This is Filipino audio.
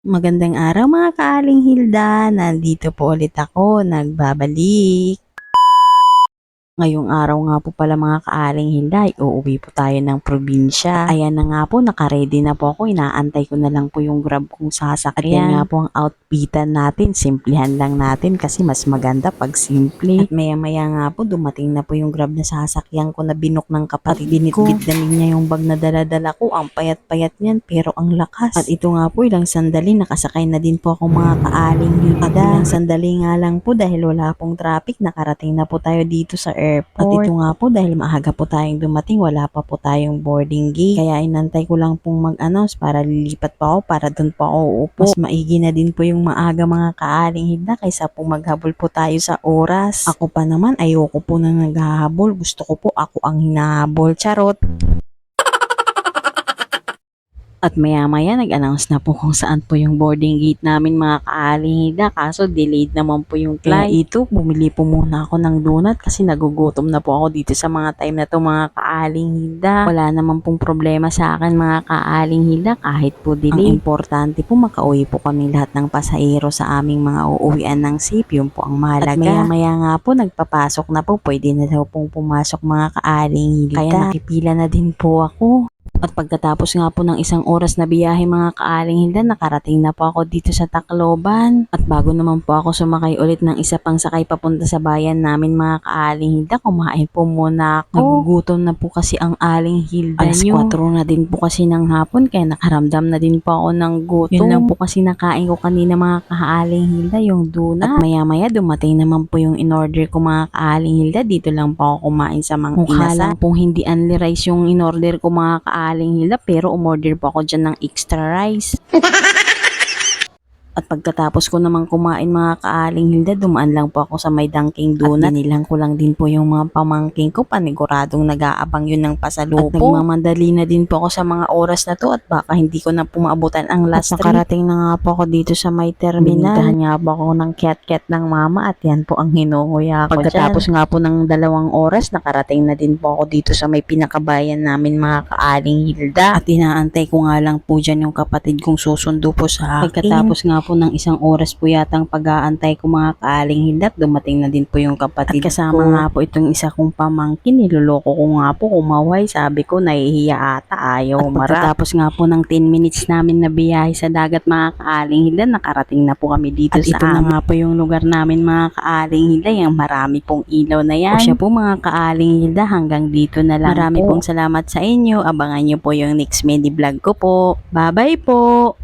Magandang araw mga kaaling Hilda, nandito po ulit ako, nagbabalik. Ngayong araw nga po pala mga kaaling Hilda, uuwi po tayo ng probinsya. Ayan na nga po, nakaredy na po ako, inaantay ko na lang po yung grab kong sasakyan. At yan nga po ang outfitan natin, simplihan lang natin kasi mas maganda pag simple. At maya maya nga po, dumating na po yung grab na sasakyan ko na binok ng kapatid. Binitbit na niya yung bag na daladala ko, ang payat-payat niyan pero ang lakas. At ito nga po, ilang sandali, nakasakay na din po ako mga kaaling Hilda. At ilang sandali nga lang po dahil wala pong traffic, nakarating na po tayo dito sa airport. At ito nga po dahil maaga po tayong dumating, wala pa po tayong boarding gate. Kaya inantay ko lang pong mag-announce para lilipat pa ako, para doon pa ako uupo. Mas maigi na din po yung maaga mga kaaling Hilda kaysa po maghabol po tayo sa oras. Ako pa naman ayoko po na naghahabol, gusto ko po ako ang hinahabol. Charot! At maya-maya nag-announce na po kung saan po yung boarding gate namin mga kaaling Hilda, kaso delayed naman po yung flight. Kaya ito, bumili po muna ako ng donut kasi nagugutom na po ako dito sa mga time na to mga kaaling Hilda. Wala naman pong problema sa akin mga kaaling Hilda kahit po delay. Ang importante po makauwi po kami lahat ng pasahero sa aming mga uuwian ng safe, yun po ang mahalaga. At maya-maya nga po nagpapasok na po, pwede na daw pong pumasok mga kaaling Hilda. Kaya nakipila na din po ako. At pagkatapos nga po ng isang oras na biyahe mga kaaling Hilda, nakarating na po ako dito sa Tacloban. At bago naman po ako sumakay ulit ng isa pang sakay papunta sa bayan namin mga kaaling Hilda, kumain po muna ako. Nagugutom na po kasi ang aling Hilda Alas 4 na din po kasi ng hapon kaya nakaramdam na din po ako ng gutom. Yun lang po kasi nakain ko kanina mga kaaling Hilda, yung donut. At maya maya dumating naman po yung in-order ko mga kaaling Hilda. Dito lang po ako kumain sa Mang Inasal. Mukha lang pong hindi only rice yung in-order ko mga kaaling Hilda, pero umorder po ako dyan ng extra rice. At pagkatapos ko naman kumain mga kaaling Hilda, dumaan lang po ako sa may Dunkin Donut. At binilang ko lang din po yung mga pamangking ko, paniguradong nag-aabang yun ng pasalubong. At nagmamandali na din po ako sa mga oras na to at baka hindi ko na pumaabutan ang last trip. Nakarating na nga po ako dito sa may terminal. Binintahan nga po ako ng cat-cat ng mama at yan po ang hinunguya ko pagkatapos dyan. Nga po ng 2 oras, nakarating na din po ako dito sa may pinakabayan namin mga kaaling Hilda. At inaantay ko nga lang po dyan yung kapatid kong susundo po sa akin. Pagkatapos nga po ng 1 oras po yatang pag-aantay ko mga kaaling Hilda, dumating na din po yung kapatid at kasama ko. Nga po itong isa kong pamangkin, niloloko ko nga po kumaway, sabi ko nahihiya ata, ayaw umarap. Pagkatapos nga po ng 10 minutes namin na biyahe sa dagat mga kaaling Hilda, nakarating na po kami dito at sa ito na nga po yung lugar namin mga kaaling Hilda, yung marami pong ilaw na yan. O siya po mga kaaling Hilda, hanggang dito na lang marami po. Pong salamat sa inyo, abangan nyo po yung next mini vlog ko po. Bye bye po!